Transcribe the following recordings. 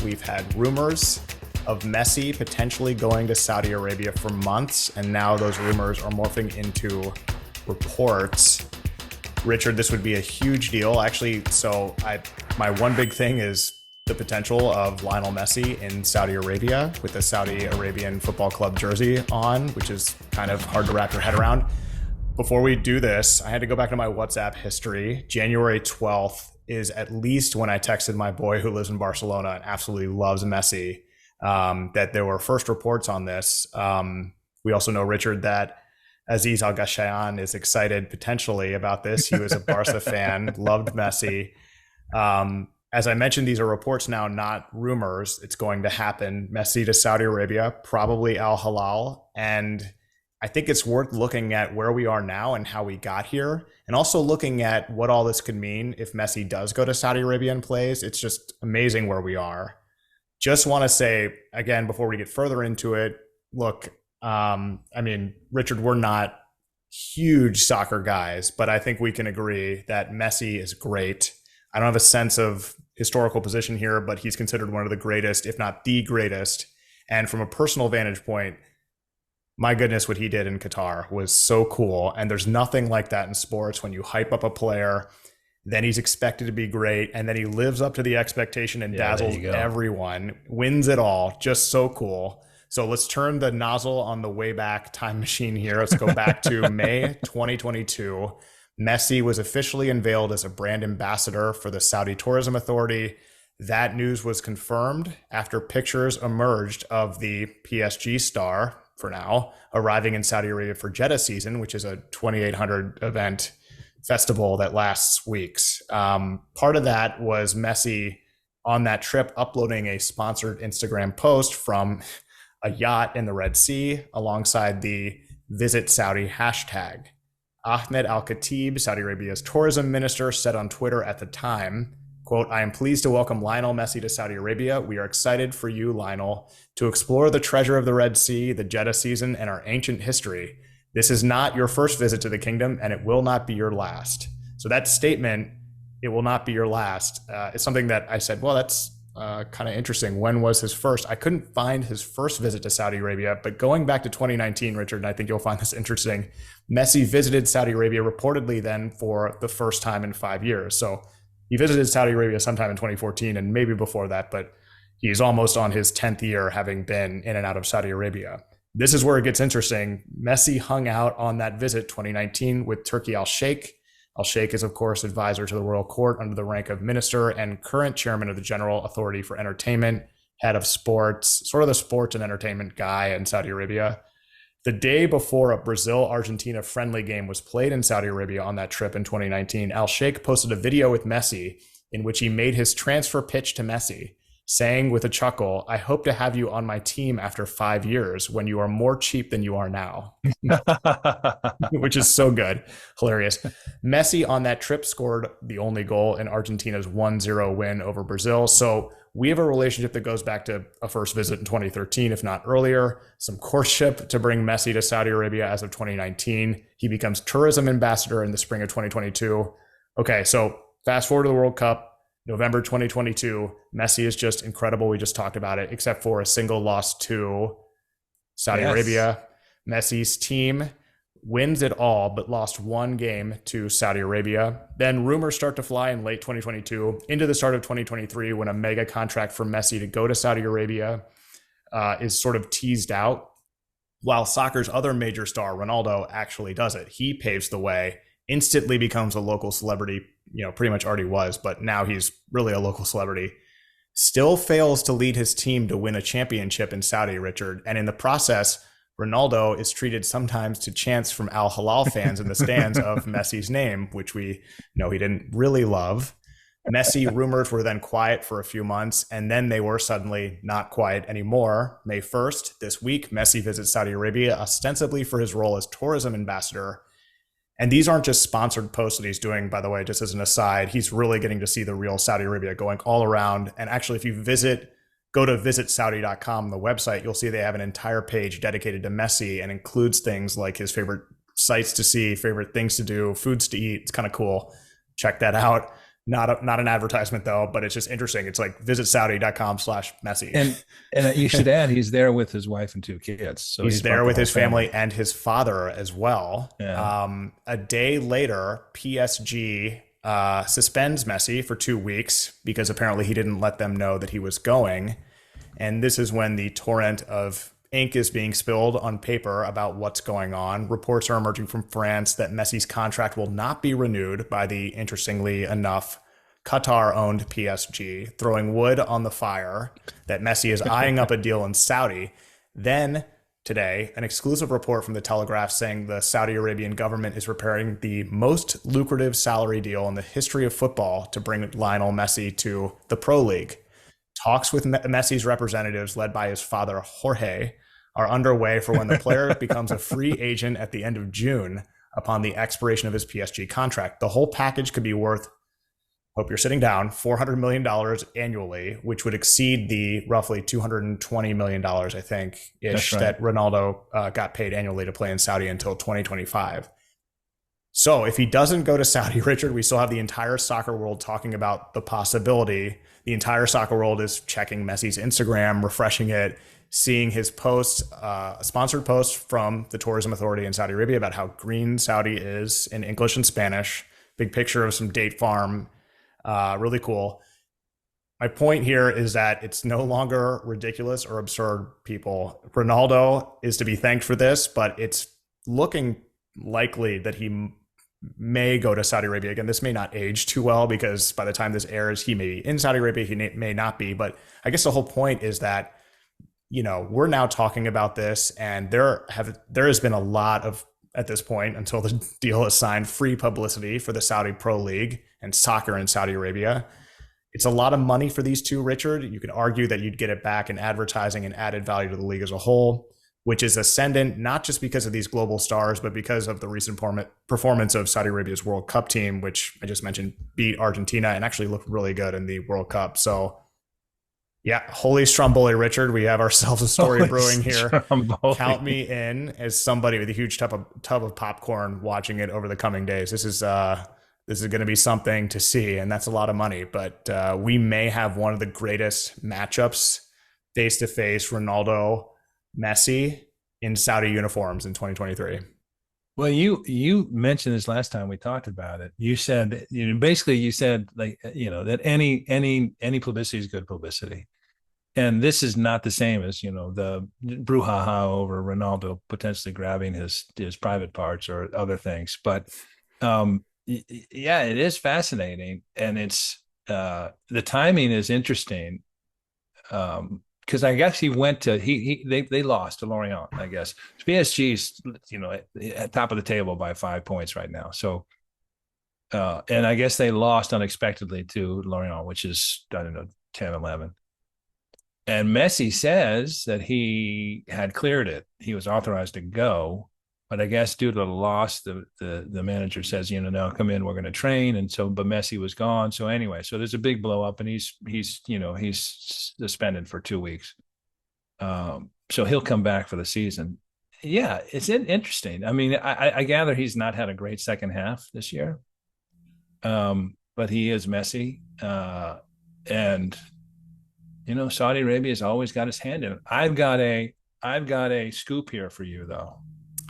We've had rumors of Messi potentially going to Saudi Arabia for months, and now those rumors are morphing into reports. Richard, this would be a huge deal. Actually, my one big thing is the potential of Lionel Messi in Saudi Arabia with the Saudi Arabian Football Club jersey on, which is kind of hard to wrap your head around. Before we do this, I had to go back to my WhatsApp history. January 12th is at least when I texted my boy who lives in Barcelona and absolutely loves Messi, that there were first reports on this. We also know, Richard, that Aziz Al Gashaian is excited potentially about this. He was a Barca fan, loved Messi. As I mentioned, these are reports now, not rumors. It's going to happen. Messi to Saudi Arabia, probably Al Hilal. And I think it's worth looking at where we are now and how we got here, and also looking at what all this could mean if Messi does go to Saudi Arabia and plays. It's just amazing where we are. Just want to say, again, before we get further into it, look, Richard, we're not huge soccer guys, but I think we can agree that Messi is great. I don't have a sense of historical position here, but he's considered one of the greatest, if not the greatest. And from a personal vantage point, my goodness, what he did in Qatar was so cool. And there's nothing like that in sports when you hype up a player, then he's expected to be great, and then he lives up to the expectation and dazzles everyone, wins it all. Just so cool. So let's turn the nozzle on the way back time machine here. Let's go back to May 2022. Messi was officially unveiled as a brand ambassador for the Saudi Tourism Authority. That news was confirmed after pictures emerged of the PSG star, for now, arriving in Saudi Arabia for Jeddah season, which is a 2,800 event festival that lasts weeks. Part of that was Messi on that trip uploading a sponsored Instagram post from a yacht in the Red Sea alongside the Visit Saudi hashtag. Ahmed Al-Khatib, Saudi Arabia's tourism minister, said on Twitter at the time, quote, "I am pleased to welcome Lionel Messi to Saudi Arabia. We are excited for you, Lionel, to explore the treasure of the Red Sea, the Jeddah season, and our ancient history. This is not your first visit to the kingdom, and it will not be your last." So that statement, "it will not be your last," is something that I said, well, that's kind of interesting. When was his first? I couldn't find his first visit to Saudi Arabia, but going back to 2019, Richard, and I think you'll find this interesting, Messi visited Saudi Arabia reportedly then for the first time in 5 years. So he visited Saudi Arabia sometime in 2014 and maybe before that, but he's almost on his 10th year having been in and out of Saudi Arabia. This is where it gets interesting. Messi hung out on that visit 2019 with Turki Al-Sheikh. Al-Sheikh is, of course, advisor to the royal court under the rank of minister and current chairman of the General Authority for Entertainment, head of sports, sort of the sports and entertainment guy in Saudi Arabia. The day before a Brazil-Argentina friendly game was played in Saudi Arabia on that trip in 2019, Al-Sheikh posted a video with Messi in which he made his transfer pitch to Messi, saying with a chuckle, "I hope to have you on my team after 5 years when you are more cheap than you are now," which is so good. Hilarious. Messi on that trip scored the only goal in Argentina's 1-0 win over Brazil. So we have a relationship that goes back to a first visit in 2013, if not earlier, some courtship to bring Messi to Saudi Arabia as of 2019. He becomes tourism ambassador in the spring of 2022. Okay, so fast forward to the World Cup, November 2022. Messi is just incredible. We just talked about it, except for a single loss to Saudi Arabia. Messi's team wins it all, but lost one game to Saudi Arabia. Then rumors start to fly in late 2022 into the start of 2023 when a mega contract for Messi to go to Saudi Arabia is sort of teased out, while soccer's other major star, Ronaldo, actually does it. He paves the way, instantly becomes a local celebrity, pretty much already was, but now he's really a local celebrity. Still fails to lead his team to win a championship in Saudi, Richard. And in the process, Ronaldo is treated sometimes to chants from Al Hilal fans in the stands of Messi's name, which we know he didn't really love. Messi rumors were then quiet for a few months, and then they were suddenly not quiet anymore. May 1st, this week, Messi visits Saudi Arabia, ostensibly for his role as tourism ambassador. And these aren't just sponsored posts that he's doing, by the way, just as an aside. He's really getting to see the real Saudi Arabia going all around. And actually, if you go to visitsaudi.com, the website, you'll see they have an entire page dedicated to Messi and includes things like his favorite sites to see, favorite things to do, foods to eat. It's kind of cool. Check that out. Not an advertisement though, but it's just interesting. It's like visit Saudi.com/Messi. And you should add he's there with his wife and two kids, so He's he's there brought the with whole his family family. and his father as well. Yeah, A day later, PSG suspends Messi for 2 weeks because apparently he didn't let them know that he was going. And this is when the torrent of ink is being spilled on paper about what's going on. Reports are emerging from France that Messi's contract will not be renewed by the, interestingly enough, Qatar owned PSG, throwing wood on the fire that Messi is eyeing up a deal in Saudi. Then today, an exclusive report from the Telegraph saying the Saudi Arabian government is preparing the most lucrative salary deal in the history of football to bring Lionel Messi to the Pro League. Talks with Messi's representatives, led by his father Jorge, are underway for when the player becomes a free agent at the end of June upon the expiration of his PSG contract. The whole package could be worth, hope you're sitting down, $400 million annually, which would exceed the roughly $220 million, I think, that's ish, right. that Ronaldo got paid annually to play in Saudi until 2025. So if he doesn't go to Saudi, Richard, we still have the entire soccer world talking about the possibility. The entire soccer world is checking Messi's Instagram, refreshing it, seeing his posts, a sponsored post from the tourism authority in Saudi Arabia about how green Saudi is in English and Spanish. Big picture of some date farm. Really cool. My point here is that it's no longer ridiculous or absurd, people. Ronaldo is to be thanked for this, but it's looking likely that he may go to Saudi Arabia. Again, this may not age too well because by the time this airs, he may be in Saudi Arabia, he may not be. But I guess the whole point is that, we're now talking about this, and there has been a lot of, at this point, until the deal is signed, free publicity for the Saudi Pro League and soccer in Saudi Arabia. It's a lot of money for these two, Richard. You could argue that you'd get it back in advertising and added value to the league as a whole, which is ascendant, not just because of these global stars, but because of the recent performance of Saudi Arabia's World Cup team, which I just mentioned beat Argentina and actually looked really good in the World Cup. So, yeah, holy Stromboli, Richard. We have ourselves a story Holy brewing here. Count Stromboli. me in as somebody with a huge tub of popcorn watching it over the coming days. This is going to be something to see, and that's a lot of money. But we may have one of the greatest matchups face to face, Ronaldo, Messi in Saudi uniforms in 2023. Well, you mentioned this last time we talked about it. You said, basically you said, like, that any publicity is good publicity. And this is not the same as, the brouhaha over Ronaldo potentially grabbing his private parts or other things. But yeah, it is fascinating, and it's the timing is interesting. Because I guess he went to they lost to Lorient. I guess PSG's at top of the table by 5 points right now. So and I guess they lost unexpectedly to Lorient, which is, I don't know, 10, 11. And Messi says that he had cleared it. He was authorized to go, but I guess due to the loss, the manager says, now come in, we're going to train. And so, but Messi was gone. So anyway, so there's a big blow up, and he's suspended for 2 weeks. So he'll come back for the season. Yeah, it's interesting. I mean, I gather he's not had a great second half this year, but he is Messi, and Saudi Arabia has always got his hand in it. I've got a scoop here for you, though.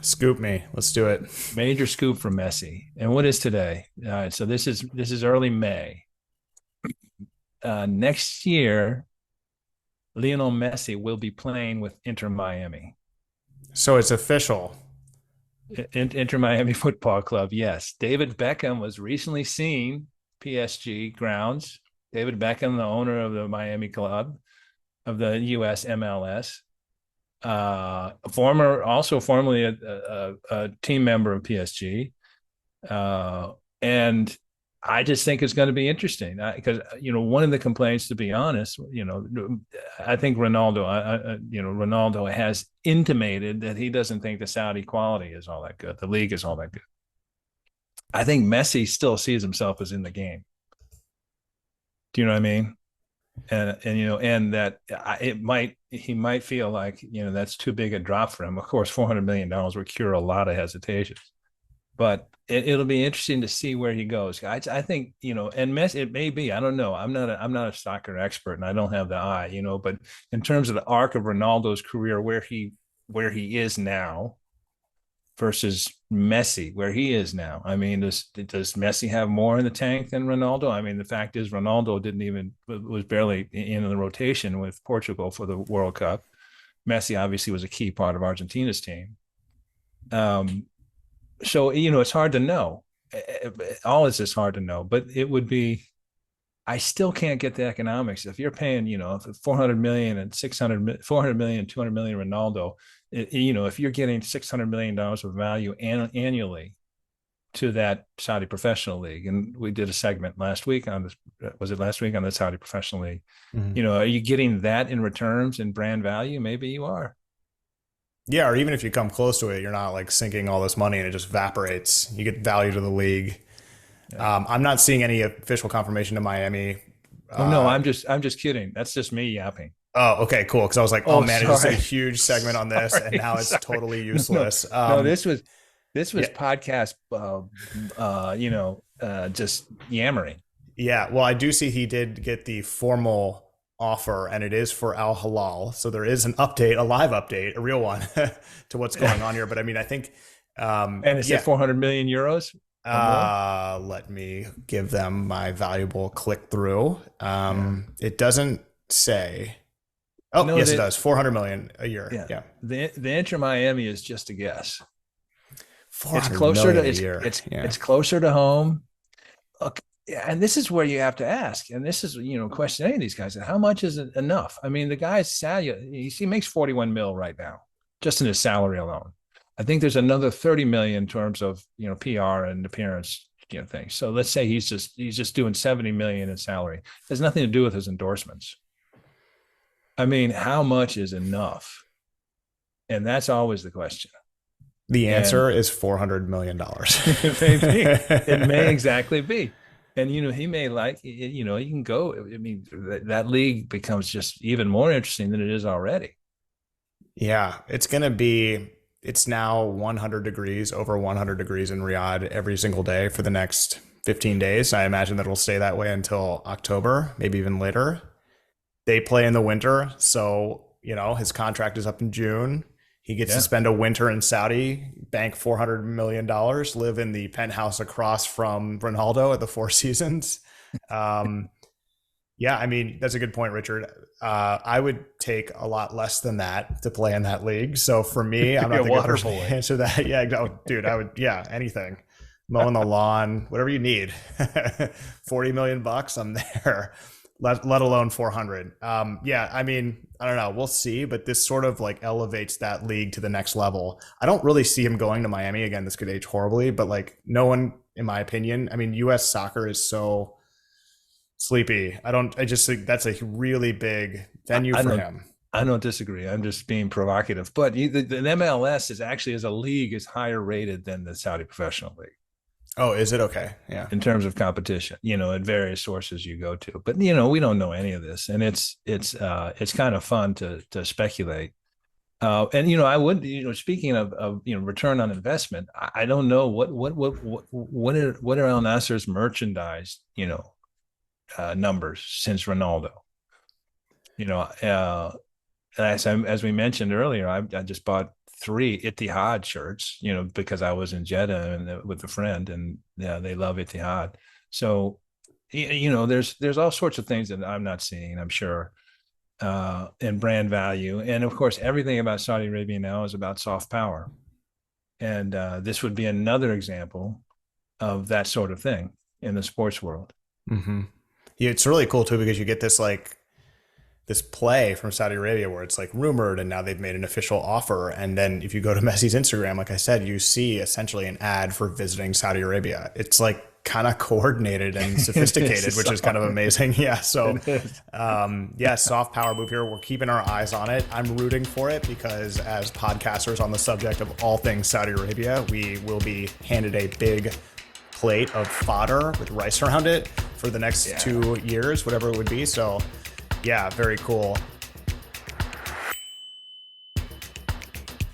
Scoop me. Let's do it. Major scoop for Messi. And what is today? All right, so this is early May. Next year, Lionel Messi will be playing with Inter Miami. So it's official. Inter Miami Football Club. Yes, David Beckham was recently seen PSG grounds. David Beckham, the owner of the Miami club of the U.S. MLS, formerly a team member of PSG, and I just think it's going to be interesting because one of the complaints, to be honest, I think Ronaldo has intimated that he doesn't think the Saudi quality is all that good, the league is all that good. I think Messi still sees himself as in the game. Do you know what I mean? And that he might feel like that's too big a drop for him. Of course, $400 million would cure a lot of hesitations, but it'll be interesting to see where he goes. I think, and Messi, it may be, I don't know. I'm not a soccer expert and I don't have the eye, but in terms of the arc of Ronaldo's career, where he is now versus Messi, where he is now. I mean, does Messi have more in the tank than Ronaldo? I mean, the fact is Ronaldo was barely in the rotation with Portugal for the World Cup. Messi obviously was a key part of Argentina's team. So, it's hard to know. All this is hard to know, but it would be, I still can't get the economics. If you're paying, 400 million and 400 million, 200 million Ronaldo, if you're getting $600 million of value annually to that Saudi professional league. And we did a segment last week on this, was it last week on the Saudi professional league? Mm-hmm. Are you getting that in returns and brand value? Maybe you are. Yeah, or even if you come close to it, you're not like sinking all this money and it just evaporates. You get value to the league. Yeah. I'm not seeing any official confirmation to Miami. Oh no, I'm just kidding. That's just me yapping. Oh, okay, cool. Because I was like, oh man, sorry. it's just a huge segment on this, and now it's totally useless. No, this was podcast. Just yammering. Yeah, well, I do see he did get the formal offer, and it is for Al Hilal. So there is an update, a live update, a real one to what's going on here. But I mean, I think, and it's at 400 million euros. Let me give them my valuable click through. It doesn't say. Oh, no, yes, it does. 400 million a year. Yeah. The Inter Miami is just a guess. It's closer to it's closer to home. Look, and this is where you have to ask, and this is question any of these guys: how much is it enough? I mean, the guy's salary, he makes 41 mil right now, just in his salary alone. I think there's another 30 million in terms of PR and appearance things. So let's say he's just doing 70 million in salary. It has nothing to do with his endorsements. I mean, how much is enough? And that's always the question. The answer is $400 million. It may exactly be. And, he may he can go. I mean, that league becomes just even more interesting than it is already. Yeah, it's now 100 degrees, over 100 degrees in Riyadh every single day for the next 15 days. I imagine that it'll stay that way until October, maybe even later. They play in the winter, so his contract is up in June. He gets to spend a winter in Saudi, bank $400 million, live in the penthouse across from Ronaldo at the Four Seasons. Yeah, I mean, that's a good point, Richard. I would take a lot less than that to play in that league. So for me, I'm not the good person to answer that. Yeah, no, dude, I would, anything. Mowing the lawn, whatever you need. 40 million bucks, I'm there. Let alone 400. Yeah, I mean, I don't know. We'll see, but this sort of like elevates that league to the next level. I don't really see him going to Miami again. This could age horribly, but like no one, in my opinion, I mean, U.S. soccer is so sleepy. I just think that's a really big venue for him. I don't disagree. I'm just being provocative, but the MLS is actually, as a league, is higher rated than the Saudi Professional League. Oh, is it? Okay. Yeah. In terms of competition, at various sources you go to, but we don't know any of this, and it's kind of fun to speculate. And I would, speaking of return on investment, I don't know what are Al Nassr's merchandise numbers since Ronaldo. As we mentioned earlier, I just bought 3 Etihad shirts, because I was in Jeddah and with a friend, and they love Etihad. So, there's all sorts of things that I'm not seeing, I'm sure, in brand value. And of course, everything about Saudi Arabia now is about soft power. And this would be another example of that sort of thing in the sports world. Mm-hmm. Yeah, it's really cool too, because you get this play from Saudi Arabia where it's like rumored, and now they've made an official offer. And then if you go to Messi's Instagram, like I said, you see essentially an ad for visiting Saudi Arabia. It's like kind of coordinated and sophisticated, which is kind of amazing. Yeah. So, soft power move here. We're keeping our eyes on it. I'm rooting for it because as podcasters on the subject of all things Saudi Arabia, we will be handed a big plate of fodder with rice around it for the next 2 years, whatever it would be. So, yeah, very cool.